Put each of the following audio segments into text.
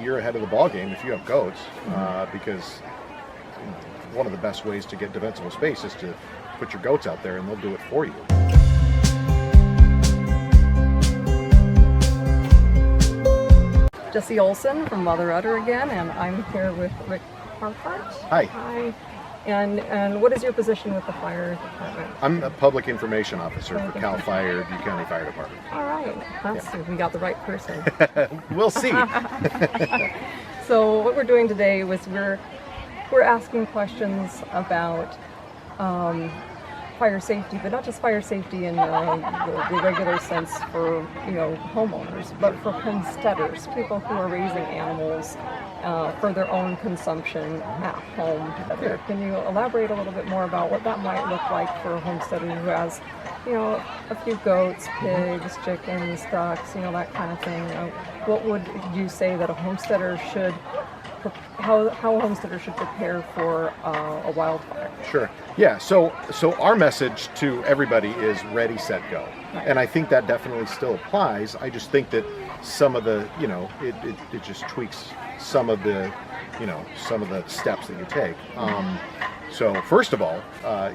you're ahead of the ball game if you have goats, because one of the best ways to get defensible space is to put your goats out there, and they'll do it for you. Jesse Olson from Mother Udder again, and I'm here with Rick Carhart. Hi. Hi. And what is your position with the fire department? I'm a public information officer for Butte County Fire Department. All right, we got the right person. We'll see. So what we're doing today was we're asking questions about fire safety, but not just fire safety in the regular sense for homeowners, but for homesteaders, people who are raising animals for their own consumption at home. Can you elaborate a little bit more about what that might look like for a homesteader who has, a few goats, pigs, chickens, ducks, that kind of thing? What would you say that a homesteader should? How a homesteader should prepare for a wildfire? Sure. Yeah. So our message to everybody is ready, set, go. Right. And I think that definitely still applies. I just think that some of the, it just tweaks some of the, some of the steps that you take. So first of all,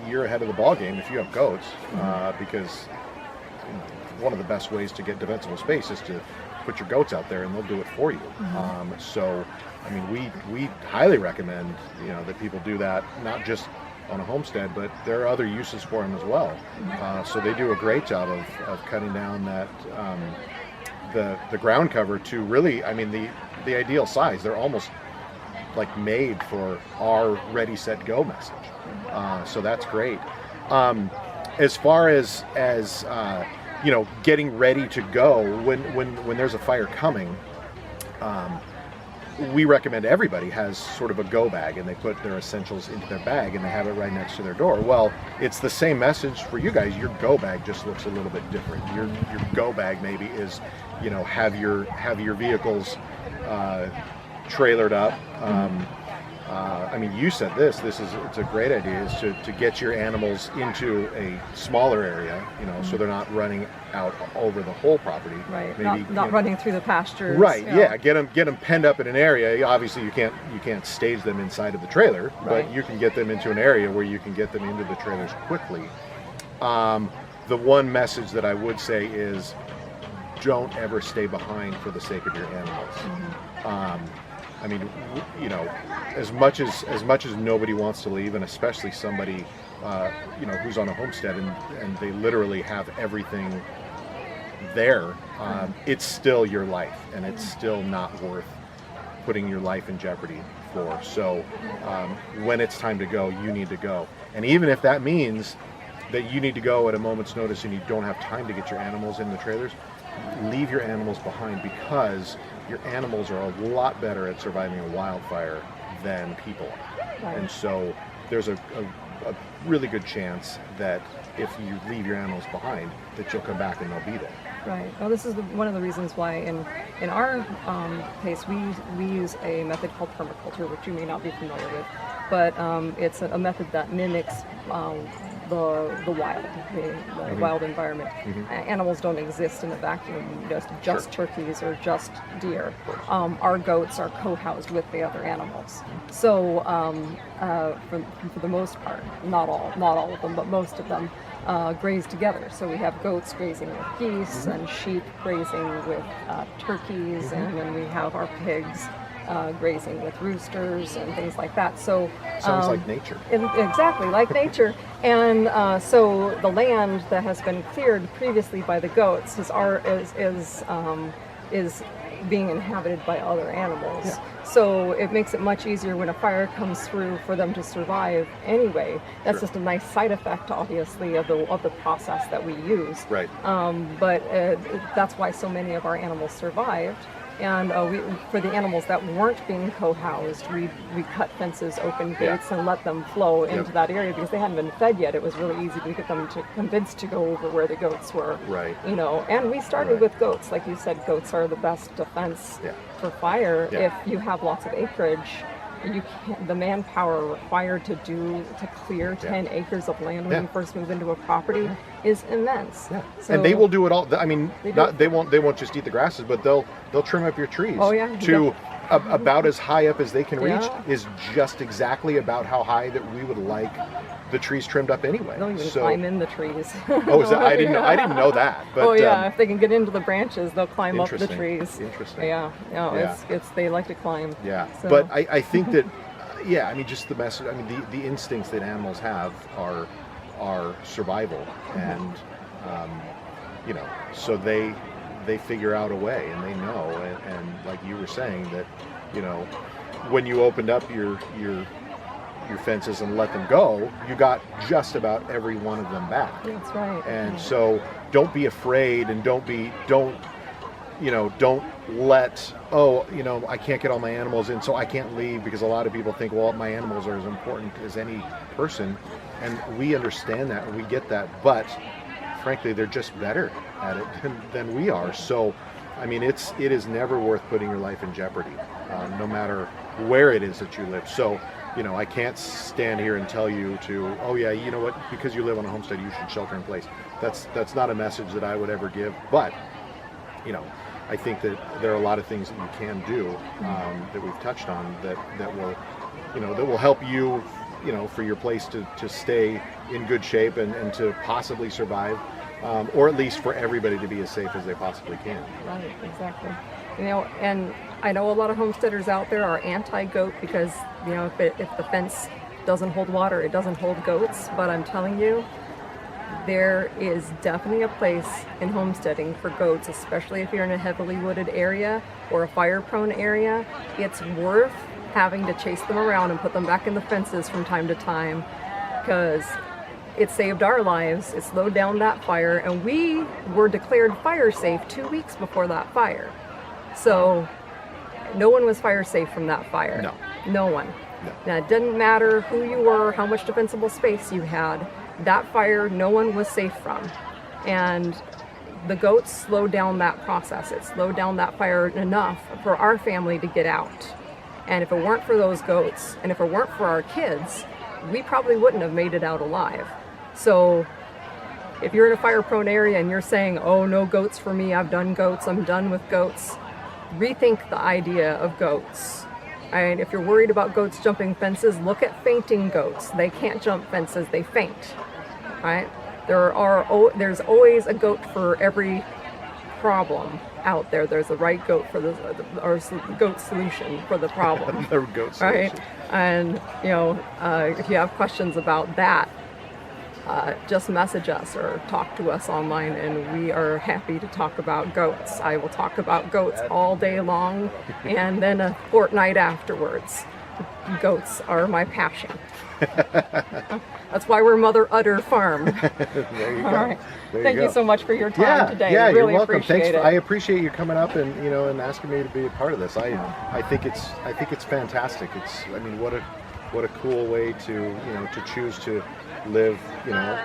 you're ahead of the ball game if you have goats, because one of the best ways to get defensible space is to put your goats out there, and they'll do it for you. So, I mean, we highly recommend, that people do that, not just on a homestead, but there are other uses for them as well. So they do a great job of cutting down that, the ground cover to really, I mean, the ideal size. They're almost like made for our ready, set, go message. So that's great. As far as getting ready to go when there's a fire coming, we recommend everybody has sort of a go bag, and they put their essentials into their bag and they have it right next to their door. Well, it's the same message for you guys. Your go bag just looks a little bit different. Your go bag maybe is, have your vehicles trailered up. I mean, you said it's a great idea, is to get your animals into a smaller area, so they're not running out over the whole property. Right. Maybe, not running through the pastures. Right. Yeah. Get them penned up in an area. Obviously, you can't stage them inside of the trailer, but you can get them into an area where you can get them into the trailers quickly. The one message that I would say is, don't ever stay behind for the sake of your animals. I mean, as much as nobody wants to leave, and especially somebody, who's on a homestead and they literally have everything there, it's still your life, and it's still not worth putting your life in jeopardy for. So when it's time to go, you need to go. And even if that means that you need to go at a moment's notice and you don't have time to get your animals in the trailers, leave your animals behind, because your animals are a lot better at surviving a wildfire than people are. Right. And so there's a really good chance that if you leave your animals behind, that you'll come back and they'll be there. Right. Well, this is one of the reasons why in our case we use a method called permaculture, which you may not be familiar with, but it's a method that mimics the wild environment. Animals don't exist in a vacuum, just turkeys or just deer. Our goats are co-housed with the other animals. So for the most part, not all of them, but most of them graze together. So we have goats grazing with geese and sheep grazing with turkeys, and then we have our pigs grazing with roosters and things like that. So sounds like nature. Exactly, like nature. And so the land that has been cleared previously by the goats is being inhabited by other animals. Yeah. So it makes it much easier when a fire comes through for them to survive anyway. That's just a nice side effect, obviously, of the process that we use. Right. But that's why so many of our animals survived. And for the animals that weren't being co-housed, we cut fences, open gates, and let them flow into that area, because they hadn't been fed yet. It was really easy to get them convinced to go over where the goats were. Right. And we started with goats. Like you said, goats are the best defense for fire. If you have lots of acreage, the manpower required to clear 10 acres of land when you first move into a property is immense. Yeah. So, and they will do it all. I mean, they won't just eat the grasses, but they'll trim up your trees about as high up as they can reach Yeah. is just exactly about how high that we would like the trees trimmed up anyway. They'll even So, climb in the trees. oh, is that, I didn't know that. But, oh yeah, if they can get into the branches, they'll climb up the interesting, trees. interesting. Yeah, no, Yeah. it's they like to climb. Yeah, So- but I think that, yeah, I mean, just the message. I mean, the instincts that animals have are survival, and you know, so they figure out a way, and they know, and like you were saying that, you know, when you opened up your fences and let them go, you got just about every one of them back. That's right. And so don't be afraid, and don't let, oh, you know, I can't get all my animals in, so I can't leave, because a lot of people think, well, my animals are as important as any person, and we understand that and we get that, but frankly, they're just better at it than we are. So, I mean, it is never worth putting your life in jeopardy, no matter where it is that you live. So, you know, I can't stand here and tell you to, oh yeah, you know what, because you live on a homestead, you should shelter in place. That's not a message that I would ever give, but, you know, I think that there are a lot of things that you can do that we've touched on that will, you know, that will help you, you know, for your place to stay in good shape and to possibly survive, or at least for everybody to be as safe as they possibly can. Right, exactly. You know, and I know a lot of homesteaders out there are anti-goat because, you know, if the fence doesn't hold water, it doesn't hold goats. But I'm telling you, there is definitely a place in homesteading for goats, especially if you're in a heavily wooded area or a fire-prone area. It's worth having to chase them around and put them back in the fences from time to time, because it saved our lives, it slowed down that fire, and we were declared fire safe 2 weeks before that fire. So no one was fire safe from that fire. No one. No. Now, it didn't matter who you were, how much defensible space you had, that fire no one was safe from. And the goats slowed down that process. It slowed down that fire enough for our family to get out. And if it weren't for those goats, and if it weren't for our kids, we probably wouldn't have made it out alive. So if you're in a fire-prone area and you're saying, oh, no goats for me, I've done goats, I'm done with goats, rethink the idea of goats. And if you're worried about goats jumping fences, look at fainting goats. They can't jump fences, they faint, right? There's always a goat for every problem out there. There's a right goat for or goat solution for the problem. The goat solution. Right? And, you know, if you have questions about that, just message us or talk to us online, and we are happy to talk about goats. I will talk about goats all day long, and then a fortnight afterwards. Goats are my passion. That's why we're Mother Udder Farm. There you go. All right. There Thank go. you so much for your time today. Yeah, Really you're welcome. appreciate it. I appreciate you coming up and, you know, and asking me to be a part of this. I think it's fantastic. I mean, what a cool way to, you know, to choose to live, you know,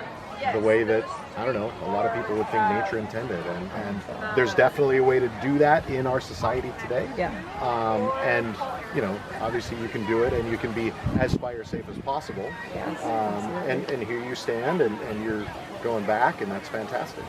the way that, I don't know, a lot of people would think nature intended, and there's definitely a way to do that in our society today. Yeah. And, you know, obviously you can do it, and you can be as fire safe as possible. Yes, And here you stand, and you're going back, and that's fantastic.